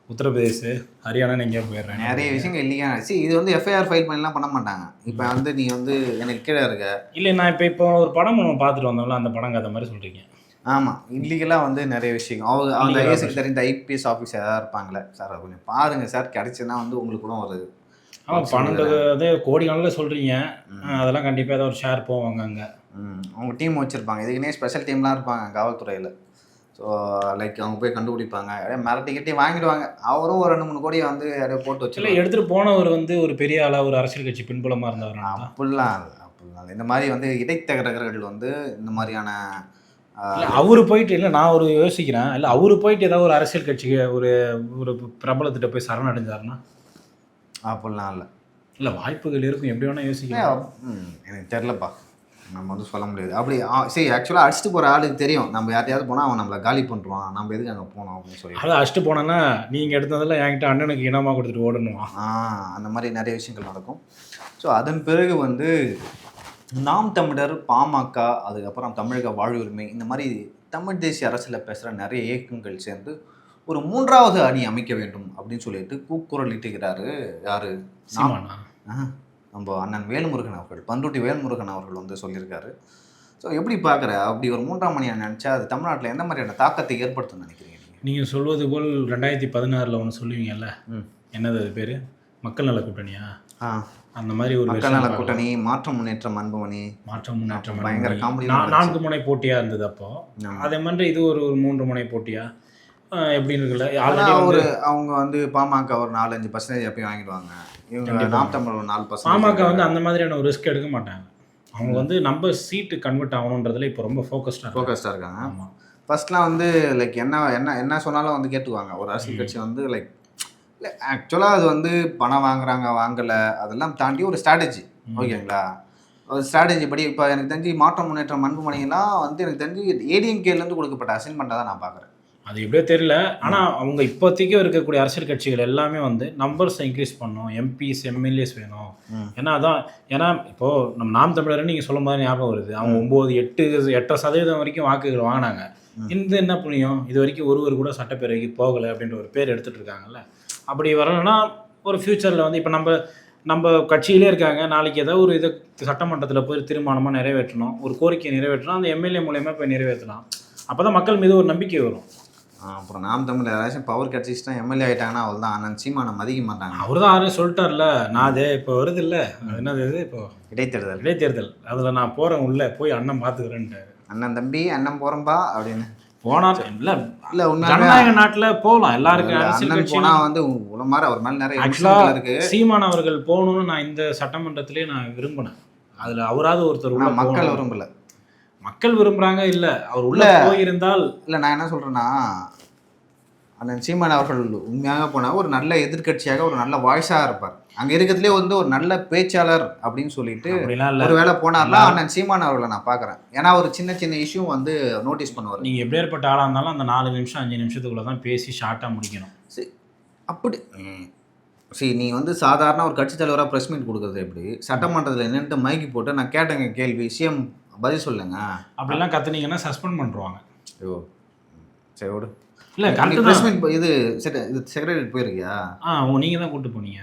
உத்தரப்பிரதேஷ் ஹரியானான்னு எங்கேயாவது போயிடுறேன். நிறைய விஷயங்கள் இல்லீகலாக ஆச்சு. இது வந்து எஃப்ஐஆர் ஃபைல் பண்ணிலாம் பண்ண மாட்டாங்க. இப்போ வந்து நீ வந்து எனக்கு கீழே இருக்க. இல்லை, நான் இப்போ ஒரு படம் நம்ம பார்த்துட்டு வந்தோம்ல, அந்த படம் கதை மாதிரி சொல்கிறீங்க. ஆமாம், இல்லீகலாக வந்து நிறைய விஷயம் அந்த ஐஏஎஸ்க்கு தெரிந்த ஐபிஎஸ் ஆஃபீஸர் ஏதாவது இருப்பாங்களே, சார் அதை கொஞ்சம் பாருங்கள் சார், கிடச்சுன்னா வந்து உங்களுக்கு கூட வருது. ஆமாம், 12 கோடி கணக்கில் சொல்கிறீங்க, அதெல்லாம் கண்டிப்பாக ஏதாவது ஒரு ஷேர் போவாங்க. அங்கே அவங்க டீம் வச்சுருப்பாங்க, இதுக்குன்னே ஸ்பெஷல் டீம்லாம் இருப்பாங்க காவல்துறையில். ஸோ ஸோ லைக் அவங்க போய் கண்டுபிடிப்பாங்க, அப்படியே மிரட்டி கிட்டி வாங்கிடுவாங்க. அவரும் ஒரு 2-3 கோடியை வந்து அப்படியே போட்டு இல்லை வச்சுருவாங்க. எடுத்துகிட்டு போனவர் வந்து ஒரு பெரிய ஆளாக ஒரு அரசியல் கட்சி பின்புலமாக இருந்தவர். அப்படிலாம் இல்லை, அப்படிலாம் இல்லை. இந்த மாதிரி வந்து இடைத்தரகர்கள் வந்து இந்த மாதிரியான இல்லை அவரு போயிட்டு, இல்லை நான் ஒரு யோசிக்கிறேன், இல்லை அவரு போயிட்டு ஏதாவது ஒரு அரசியல் கட்சிக்கு ஒரு ஒரு பிரபலத்திட்ட போய் சரணடைஞ்சாருன்னா அப்படிலாம் இல்லை. இல்லை வாய்ப்புகள் இருக்கும், எப்படி வேணால் யோசிக்கலாம். எனக்கு தெரிலப்பா, நம்ம வந்து சொல்ல முடியாது. அப்படி சரி, ஆக்சுவலாக அடிச்சுட்டு போகிற ஆளுக்கு தெரியும் நம்ம யார்ட்டையாவது போனால் அவன் நம்மளை காலி பண்ணுறான், நம்ம எதுக்கு அங்கே போனோம் அப்படின்னு சொல்லி. அதை அடிச்சுட்டு போனேன்னா நீங்கள் எடுத்ததெல்லாம் என்கிட்ட அண்ணனுக்கு இனமாக கொடுத்துட்டு ஓடணுமா? அந்த மாதிரி நிறைய விஷயங்கள் நடக்கும். ஸோ அதன் பிறகு வந்து நாம் தமிழர், பாமக, அதுக்கப்புறம் தமிழக வாழ்வுரிமை, இந்த மாதிரி தமிழ் தேசிய அரசியலில் பேசுகிற நிறைய இயக்கங்கள் சேர்ந்து ஒரு 3வது அணி அமைக்க வேண்டும் அப்படின்னு சொல்லிட்டு கூக்குரல் இட்டுகிறாரு. யாரு? சீமானா? நம்ம அண்ணன் வேல்முருகன் அவர்கள், பண்ருட்டி வேல்முருகன் அவர்கள் வந்து சொல்லியிருக்காரு. ஸோ எப்படி பார்க்குற, அப்படி ஒரு 3ஆம் அணியை நினச்சா அது தமிழ்நாட்டில் எந்த மாதிரியான தாக்கத்தை ஏற்படுத்தும்னு நினைக்கிறீங்க நீங்கள்? நீங்கள் சொல்வது போல் 2016 ஒன்று சொல்லுவீங்கல்ல, என்னது அது பேர், மக்கள் நல கூட்டணியா? அந்த மாதிரி ஒரு மக்கள் நல கூட்டணி, மாற்றம் முன்னேற்றம் அன்புமணி, மாற்றம் முன்னேற்றம் பயங்கர காமெடி. 4 முனை போட்டியாக இருந்தது அப்போ. அதே மாதிரி இது ஒரு 3 முனை போட்டியா எப்படின்னு இருக்குல்ல. ஆல்ரெடி அவங்க வந்து பாமக ஒரு 4-5% எப்பயும் வாங்கிடுவாங்க. இவங்க நாம் தமிழ் ஒரு 4%. பாமக வந்து அந்த மாதிரியான ஒரு ரிஸ்க் எடுக்க மாட்டாங்க. அவங்க வந்து நம்ம சீட்டு கன்வெர்ட் ஆகணுன்றதுல இப்போ ரொம்ப ஃபோக்கஸ்டாக இருக்காங்க. ஆமாம், ஃபர்ஸ்ட்லாம் வந்து லைக் என்ன என்ன என்ன சொன்னாலும் வந்து கேட்டுக்குவாங்க. ஒரு அரசியல் கட்சி வந்து லைக் இல்லை, ஆக்சுவலாக அது வந்து பணம் வாங்குறாங்க வாங்கலை அதெல்லாம் தாண்டி ஒரு ஸ்ட்ராட்டஜி. ஓகேங்களா? ஒரு ஸ்ட்ராட்டஜி படி இப்போ எனக்கு தெரிஞ்சு மாற்றம் முன்னேற்றம் அன்புமணிலாம் வந்து எனக்கு தெரிஞ்சு ஏடிஎம்கேலேருந்து கொடுக்கப்பட்ட அசைன்மெண்ட்டாக தான் நான் பார்க்குறேன். அது எப்படியோ தெரியல. ஆனால் அவங்க இப்போதைக்கு இருக்கக்கூடிய அரசியல் கட்சிகள் எல்லாமே வந்து நம்பர்ஸை இன்க்ரீஸ் பண்ணணும், எம்பிஸ் எம்எல்ஏஸ் வேணும். ஏன்னா இப்போது நம்ம நாம் தமிழர்னு நீங்கள் சொல்லும் போது ஞாபகம் வருது, அவங்க 8% வரைக்கும் வாக்குகள் வாங்கினாங்க. இந்த என்ன புரியும், இது வரைக்கும் ஒருவர் கூட சட்டப்பேரவைக்கு போகலை அப்படின்ற ஒரு பேர் எடுத்துகிட்டு இருக்காங்கல்ல. அப்படி வரணும்னா ஒரு ஃப்யூச்சரில் வந்து இப்போ நம்ம கட்சியிலே இருக்காங்க, நாளைக்கு ஏதாவது ஒரு இதை சட்டமன்றத்தில் போய் தீர்மானமாக நிறைவேற்றணும், ஒரு கோரிக்கையை நிறைவேற்றணும், அந்த எம்எல்ஏ மூலயமா போய் நிறைவேற்றலாம். அப்போ தான் மக்கள் மீது ஒரு நம்பிக்கை வரும். அப்புறம் நாம் தமிழ் யாராச்சும் பவர் கட்சிச்சுனா எம்எல்ஏ ஆகிட்டாங்கன்னா அவள் தான் அண்ணன் சீமானை மதிக்க மாட்டாங்க. அவர் தான் யாரும் சொல்லிட்டார்ல, நான் அதே இப்போ வருது இல்லை, என்னது இது இப்போ இடைத்தேர்தல், அதில் நான் போகிறேன் உள்ளே போய் அண்ணன் பார்த்துக்கிறேன்ட்டு. அண்ணன் தம்பி அண்ணன் போகிறேன்பா அப்படின்னு போனால் இல்லை ஜனநாயக நாட்டில் போகலாம் எல்லாருக்கும். அண்ணன் போனால் வந்து உலமாரி அவர் மேலே நிறைய ஆக்சுவலாக இருக்குது. சீமான் அவர்கள் போகணுன்னு நான் இந்த சட்டமன்றத்திலே நான் விரும்பினேன். அதில் அவராது ஒருத்தர் மக்கள் விரும்பலை. மக்கள் விரும்புகிறாங்க இல்லை, அவர் உள்ள போயிருந்தால் இல்லை. நான் என்ன சொல்கிறேன்னா, அண்ணன் சீமான் அவர்கள் உண்மையாக போனால் ஒரு நல்ல எதிர்கட்சியாக ஒரு நல்ல வாய்ஸாக இருப்பார். அங்கே இருக்கிறதுலே வந்து ஒரு நல்ல பேச்சாளர் அப்படின்னு சொல்லிட்டு ஒரு வேலை போனார்னா அண்ணன் சீமான் அவர்களை நான் பார்க்குறேன். ஏன்னா ஒரு சின்ன சின்ன இஷ்யூ வந்து நோட்டீஸ் பண்ணுவார். நீங்கள் எப்படியாப்பட்ட ஆளாக இருந்தாலும் அந்த 4 நிமிஷம் 5 நிமிஷத்துக்குள்ளே தான் பேசி ஷார்ட்டாக முடிக்கணும். சரி, அப்படி சரி, நீ வந்து சாதாரண ஒரு கட்சி தலைவராக ப்ரெஸ் மீட் கொடுக்குறது எப்படி, சட்டமன்றத்தில் என்னென்ட்டு மைக்கு போட்டு நான் கேட்டேங்க கேள்வி சிஎம் பதில் சொல்லுங்க அப்படிலாம் கற்றுனீங்கன்னா சஸ்பெண்ட் பண்ணுவாங்க. ஐயோ சரி விடு. இல்லை கரெக்டு ப்ரெஸ் மீட் இது செக்ரட்டரியேட் போயிருக்கியா? நீங்கள் தான் கூப்பிட்டு போனீங்க.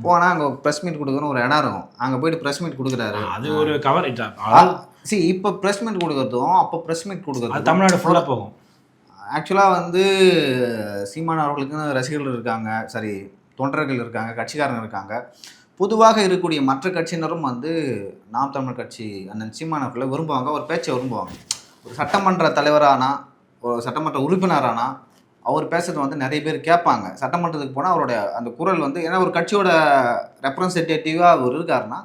போனால் அங்கே ப்ரெஸ் மீட் கொடுக்குறோம் ஒரு இடம் இருக்கும், அங்கே போயிட்டு ப்ரெஸ் மீட் கொடுக்குறாரு. அது ஒரு கவர். சரி, இப்போ ப்ரெஸ் மீட் கொடுக்குறதும் அப்போ ப்ரெஸ் மீட் கொடுக்குறது தமிழ்நாடு ஃபுல்லாக போகும். ஆக்சுவலாக வந்து சீமான் அவர்களுக்குன்னு ரசிகர்கள் இருக்காங்க, சரி தொண்டர்கள் இருக்காங்க, கட்சிக்காரங்க இருக்காங்க. பொதுவாக இருக்கக்கூடிய மற்ற கட்சியினரும் வந்து நாம் தமிழ் கட்சி அண்ணன் சீமான் அவர்களை விரும்புவாங்க, ஒரு பேச்சை விரும்புவாங்க. ஒரு சட்டமன்ற தலைவரானா, ஒரு சட்டமன்ற உறுப்பினரானா அவர் பேசுறது வந்து நிறைய பேர் கேட்பாங்க. சட்டமன்றத்துக்கு போனால் அவருடைய அந்த குரல் வந்து, ஏன்னா ஒரு கட்சியோட ரெப்ரசன்டேட்டிவாக அவர் இருக்காருன்னா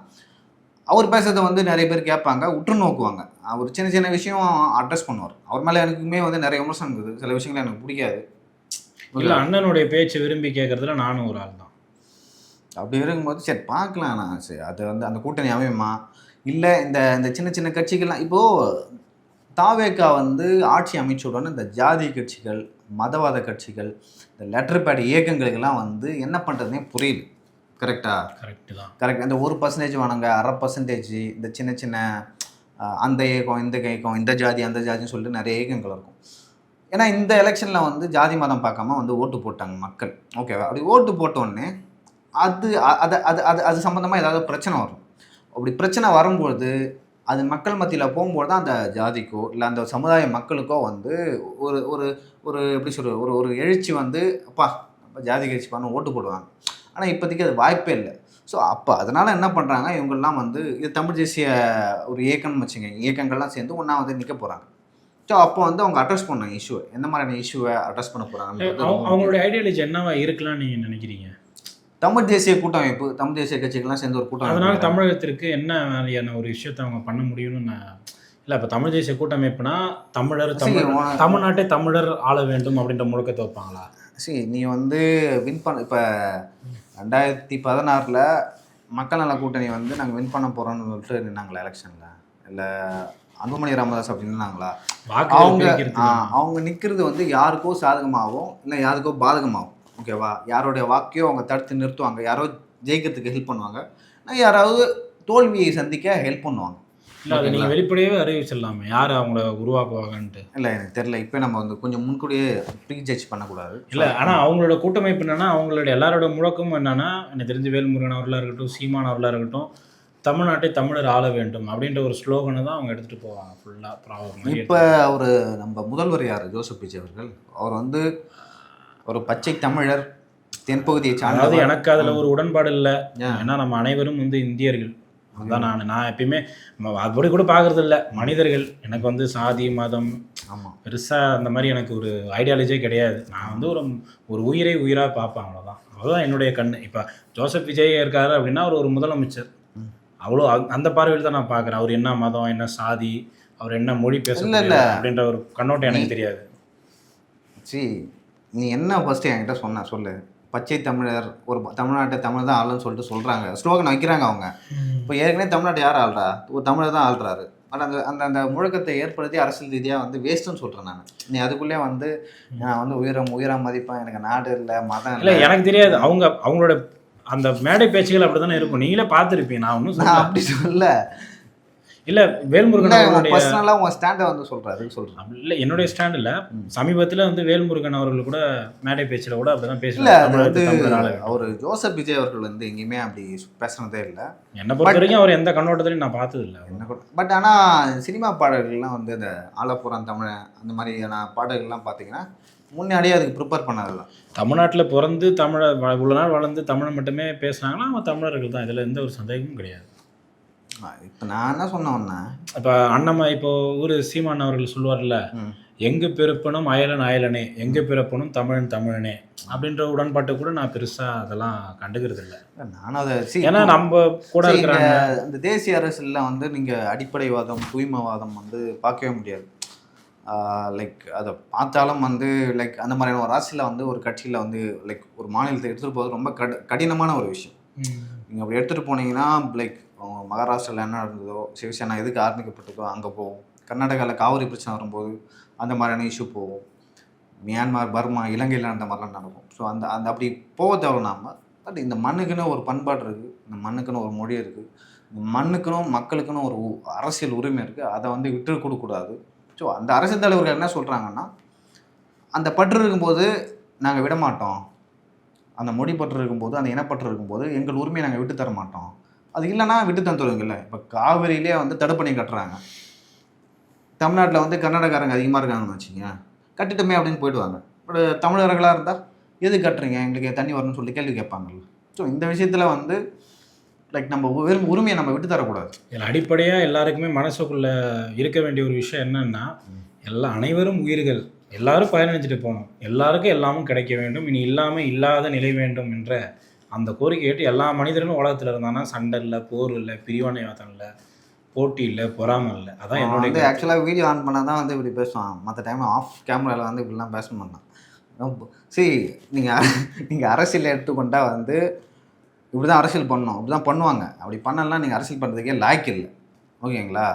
அவர் பேசுறதை வந்து நிறைய பேர் கேட்பாங்க, உற்று நோக்குவாங்க. அவர் சின்ன சின்ன விஷயம் அட்ரஸ் பண்ணுவார். அவர் மேலே எனக்குமே வந்து நிறைய விமர்சனம் இருக்குது, சில விஷயங்கள் எனக்கு பிடிக்காது. இல்லை அண்ணனுடைய பேச்சு விரும்பி கேட்குறதுல நானும் ஒரு ஆள் தான். அப்படி இருக்கும்போது சரி பார்க்கலாம். நான் சரி அது வந்து அந்த கூட்டணி அமையுமா இல்லை இந்த சின்ன சின்ன கட்சிகள்லாம். இப்போது தாவேக்கா வந்து ஆட்சி அமைச்ச உடனே இந்த ஜாதி கட்சிகள், மதவாத கட்சிகள், இந்த லெட்டர் பேட் இயக்கங்களுக்கெல்லாம் வந்து என்ன பண்ணுறதுனே புரியல. கரெக்டா? கரெக்டு தான். கரெக்ட். இந்த 1% வேணுங்க, 1/2%, இந்த சின்ன சின்ன அந்த இயக்கம் இந்த இயக்கம், இந்த ஜாதி அந்த ஜாதின்னு சொல்லிட்டு நிறைய இயக்கங்கள் இருக்கும். ஏன்னா இந்த எலெக்ஷனில் வந்து ஜாதி மதம் பார்க்காம வந்து ஓட்டு போட்டாங்க மக்கள். ஓகேவா? அப்படி ஓட்டு போட்டோடனே அது அது அது அது அது சம்மந்தமாக ஏதாவது பிரச்சனை வரும். அப்படி பிரச்சனை வரும்பொழுது அது மக்கள் மத்தியில் போகும்போது தான் அந்த ஜாதிக்கோ இல்லை அந்த சமுதாய மக்களுக்கோ வந்து ஒரு ஒரு ஒரு எப்படி சொல்கிறது, ஒரு எழுச்சி வந்து அப்பா ஜாதி கட்சி பண்ண ஓட்டு போடுவாங்க. ஆனால் இப்போதைக்கு அது வாய்ப்பே இல்லை. ஸோ அப்போ அதனால் என்ன பண்ணுறாங்க, இவங்கெல்லாம் வந்து இது தமிழ் தேசிய ஒரு இயக்கம்னு வச்சுங்க, இயக்கங்கள்லாம் சேர்ந்து ஒன்றா வந்து நிற்க போகிறாங்க. ஸோ அப்போ வந்து அவங்க அட்ரஸ் பண்ணாங்க இஷ்யூ, எந்த மாதிரியான இஷ்யூவை அட்ரஸ் பண்ண போகிறாங்கன்றது. அவங்களுடைய ஐடியாலஜி என்னவா இருக்கலாம்னு நீங்கள் நினைக்கிறீங்க? தமிழ் தேசிய கூட்டமைப்பு, தமிழ் தேசிய கட்சிகள்லாம் சேர்ந்து ஒரு கூட்டம். அதனால் தமிழகத்திற்கு என்ன மாதிரியான ஒரு விஷயத்தை அவங்க பண்ண முடியும்னு நான் இல்லை. இப்போ தமிழ் தேசிய கூட்டமைப்புனா தமிழ்நாட்டை தமிழர் ஆள வேண்டும் அப்படின்ற முழக்கத்தை வைப்பாங்களா? சரி, நீ வந்து வின் பண்ண இப்போ 2016 மக்கள் நல கூட்டணி வந்து நாங்கள் வின் பண்ண போகிறோம்னு சொல்லிட்டு நின்னாங்களா எலெக்ஷனில்? இல்லை அன்புமணி ராமதாஸ் அப்படின்னு நின்னாங்களா? அவங்க நிற்கிறது வந்து யாருக்கோ சாதகமாகவும் இல்லை யாருக்கோ பாதகமாகும். ஓகேவா? யாரோடைய வாக்கையோ அவங்க தடுத்து நிறுத்துவாங்க, யாரோ ஜெயிக்கிறதுக்கு ஹெல்ப் பண்ணுவாங்க, யாராவது தோல்வியை சந்திக்க ஹெல்ப் பண்ணுவாங்க. இல்லை, அதை நீங்கள் வெளிப்படையாகவே அறிவிச்சிடலாமே யார் அவங்கள உருவாக்குவாங்கன்ட்டு. இல்லை, எனக்கு தெரியல. இப்போ நம்ம வந்து கொஞ்சம் முன்கூடியே ப்ரீ ஜட்ஜ் பண்ணக்கூடாது. இல்லை, ஆனால் அவங்களோட கூட்டமைப்பு என்னென்னா, அவங்களோட எல்லாரோட முழக்கமும் என்னென்னா, எனக்கு தெரிஞ்சு வேல்முருகன் அவர்களாக இருக்கட்டும், சீமான் அவர்களாக இருக்கட்டும், தமிழ்நாட்டை தமிழர் ஆள வேண்டும் அப்படின்ற ஒரு ஸ்லோகனை தான் அவங்க எடுத்துகிட்டு போவாங்க ஃபுல்லாக ப்ராப்ளம். இப்போ அவர் நம்ம முதல்வர் யார், ஜோசப் விஜய் அவர்கள், அவர் வந்து ஒரு பச்சை தமிழர், தென்பகுதியை சார்ந்த. அதாவது எனக்கு அதில் ஒரு உடன்பாடு இல்லை. ஏன்னா நம்ம அனைவரும் வந்து இந்தியர்கள். அதுதான் நான் எப்பயுமே அப்படி கூட பார்க்குறது இல்லை. மனிதர்கள். எனக்கு வந்து சாதி மதம் பெருசாக அந்த மாதிரி எனக்கு ஒரு ஐடியாலஜியே கிடையாது. நான் வந்து ஒரு உயிரை உயிராக பார்ப்பேன், அவ்வளோதான். அவ்வளோதான் என்னுடைய கண்ணு. இப்போ ஜோசப் விஜய் இருக்காரு அப்படின்னா அவர் ஒரு முதலமைச்சர், அவ்வளோ அந்த பார்வையில் தான் நான் பார்க்குறேன். அவர் என்ன மதம், என்ன சாதி, அவர் என்ன மொழி பேசல அப்படின்ற ஒரு கண்ணோட்டம் எனக்கு தெரியாது. சரி, நீ என்ன ஃபஸ்ட்டு என்கிட்ட சொல்லு. பச்சை தமிழர், ஒரு தமிழ்நாட்டை தமிழ் தான் ஆளுன்னு சொல்லிட்டு சொல்கிறாங்க, ஸ்லோகன் வைக்கிறாங்க அவங்க. இப்போ ஏற்கனவே தமிழ்நாட்டை யார் ஆள்றா? ஒரு தமிழர் தான் ஆள்றாரு. ஆனால் அந்த முழக்கத்தை ஏற்படுத்தி அரசியல் ரீதியாக வந்து வேஸ்ட்டுன்னு சொல்கிறேன் நான். நீ அதுக்குள்ளே வந்து நான் வந்து உயரம் மதிப்பேன், எனக்கு நாடு இல்லை, மதம் இல்லை. எனக்கு தெரியாது. அவங்களோட அந்த மேடை பேச்சுகள் அப்படி தானே இருக்கும். நீங்களே பார்த்துருப்பீங்க. நான் ஒன்றும் அப்படி சொல்ல இல்லை. வேல்முருகன் பர்சனலாக உங்கள் ஸ்டாண்டை வந்து சொல்கிறேன். அப்படி இல்லை, என்னுடைய ஸ்டாண்ட் இல்லை. சமீபத்தில் வந்து வேல்முருகன் அவர்கள் கூட மேடை பேச்சில் கூட அப்படி தான் பேசல. அவர் ஜோசப் விஜய் அவர்கள் வந்து எங்கேயுமே அப்படி பேசுனதே இல்லை. என்னை பொறுத்த வரைக்கும் அவர் எந்த கண்ணோட்டத்திலையும் நான் பார்த்தது இல்லை. பட் ஆனால் சினிமா பாடல்கள்லாம் வந்து இந்த ஆலப்புறம் தமிழ் அந்த மாதிரியான பாடல்கள்லாம் பார்த்தீங்கன்னா முன்னாடியே அதுக்கு ப்ரிப்பேர் பண்ணதில்லை. தமிழ்நாட்டில் பிறந்து தமிழை இவ்வளோ நாள் வளர்ந்து தமிழை மட்டுமே பேசுனாங்கன்னா அவன் தமிழர்கள் தான். இதில் எந்த ஒரு சந்தேகமும் கிடையாது. இப்போ நான் என்ன சொன்னேன்னா, இப்போ அண்ணம்மா இப்போ ஒரு சீமான் அவர்கள் சொல்லுவார்ல, எங்கு பிறப்பனும் அயலன் அயலனே, எங்கு பிறப்பனும் தமிழன் தமிழனே அப்படின்ற உடன்பாட்டை கூட நான் பெருசாக அதெல்லாம் கண்டுக்கிறது இல்லை. நானும் அதை ஏன்னா நம்ம கூட இருக்கிறாங்க. இந்த தேசிய அரசியலில் வந்து நீங்கள் அடிப்படைவாதம், தூய்மைவாதம் வந்து பார்க்கவே முடியாது. லைக் அதை பார்த்தாலும் வந்து லைக் அந்த மாதிரியான ஒரு அரசியலில் வந்து ஒரு கட்சியில் வந்து லைக் ஒரு மாநிலத்தை எடுத்துகிட்டு போகிறது ரொம்ப கடினமான ஒரு விஷயம். நீங்கள் அப்படி எடுத்துகிட்டு போனீங்கன்னா லைக் மகாராஷ்டிராவில் என்ன நடந்ததோ, சிவசேனா எதுக்கு ஆரம்பிக்கப்பட்டதோ அங்கே போகும். கர்நாடகாவில் காவிரி பிரச்சனை வரும்போது அந்த மாதிரியான இஷ்யூ போகும். மியான்மர், பர்மா, இலங்கையில் அந்த மாதிரிலாம் நடக்கும். ஸோ அந்த அப்படி போக தேவை நாம். பட் இந்த மண்ணுக்குன்னு ஒரு பண்பாடு இருக்குது, இந்த மண்ணுக்குன்னு ஒரு மொழி இருக்குது, இந்த மண்ணுக்குன்னு மக்களுக்குன்னு ஒரு அரசியல் உரிமை இருக்குது. அதை வந்து விட்டு கொடுக்கக்கூடாது. ஸோ அந்த அரசியல் தலைவர்கள் என்ன சொல்கிறாங்கன்னா, அந்த பற்று இருக்கும்போது நாங்கள் விட மாட்டோம், அந்த மொழி பற்று இருக்கும்போது, அந்த இனப்பற்று இருக்கும்போது எங்கள் உரிமையை நாங்கள் விட்டு தர மாட்டோம். அது இல்லைன்னா விட்டு தந்துடுவீங்கல்ல. இப்போ காவிரியிலே வந்து தடுப்பணை கட்டுறாங்க. தமிழ்நாட்டில் வந்து கர்நாடகாரங்க அதிகமாக இருக்காங்கன்னு வச்சுங்க, கட்டிட்டுமே அப்படின்னு போயிடுவாங்க. பட் தமிழர்களாக இருந்தால் எது கட்டுறீங்க, எங்களுக்கு தண்ணி வரணும்னு சொல்லி கேள்வி கேட்பாங்கல்ல. ஸோ இந்த விஷயத்தில் வந்து லைக் நம்ம உரிமையை நம்ம விட்டு தரக்கூடாது. இதில் அடிப்படையாக எல்லாருக்குமே மனசுக்குள்ளே இருக்க வேண்டிய ஒரு விஷயம் என்னென்னா, அனைவரும் உயிர்கள், எல்லாரும் பயணிச்சுட்டு போகணும், எல்லாருக்கும் எல்லாமும் கிடைக்க வேண்டும், இனி இல்லாமல் இல்லாத நிலை வேண்டும் என்ற அந்த கோரிக்கை கேட்டு எல்லா மனிதர்களும் உலகத்தில் இருந்தாங்கன்னா சண்டை இல்லை, போர் இல்லை, பிரிவானைவாதம் இல்லை, போட்டி இல்லை, பொறாமல் இல்லை. அதான் என்னோட வந்து ஆக்சுவலாக வீடியோ ஆன் பண்ணால் தான் வந்து இப்படி பேசுவான். மற்ற டைம் ஆஃப் கேமராவில் வந்து இப்படிலாம் பேச மாட்டான். சரி, நீங்கள் அரசியல் எடுத்துக்கொண்டால் வந்து இப்படி தான் அரசியல் பண்ணணும், இப்படி தான் பண்ணுவாங்க. அப்படி பண்ணலாம் நீங்கள் அரசியல் பண்ணுறதுக்கே லாய்க்கு இல்லை. ஓகேங்களா?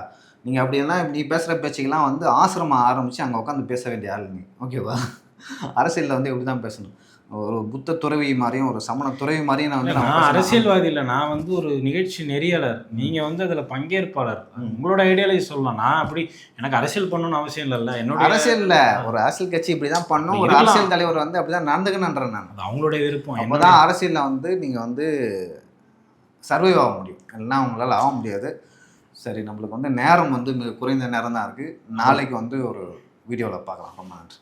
நீங்கள் அப்படியெல்லாம் இப்படி பேசுகிற பேச்சுக்கெல்லாம் வந்து ஆசிரமம் ஆரம்பித்து அங்கே உட்காந்து பேச வேண்டிய ஆள் நீ. ஓகேவா? அரசியலில் வந்து இப்படி தான் பேசணும். ஒரு புத்த துறவி மாதிரியும் ஒரு சமண துறவி மாதிரியும் நான் வந்து நான் அரசியல்வாதி இல்லை, நான் வந்து ஒரு நிகழ்ச்சி நெறியாளர். நீங்கள் வந்து அதில் பங்கேற்பாளர். உங்களோட ஐடியாலஜி சொல்லலாம். நான் அப்படி எனக்கு அரசியல் பண்ணணும்னு அவசியம் இல்லைல்ல. என்னோட அரசியல் இல்லை, ஒரு அரசியல் கட்சி இப்படி தான் பண்ணணும், ஒரு அரசியல் தலைவர் வந்து அப்படி தான் நடந்துக்கணுன்றேன் நான். அது அவங்களுடைய விருப்பம். அப்போ தான் அரசியலில் வந்து நீங்கள் வந்து சர்வைவ் ஆக முடியும், இல்லைன்னா அவங்களால ஆக முடியாது. சரி, நம்மளுக்கு வந்து நேரம் வந்து மிக குறைந்த நேரம் தான் இருக்குது. நாளைக்கு வந்து ஒரு வீடியோவில் பார்க்கலாம். ரொம்ப நன்றி.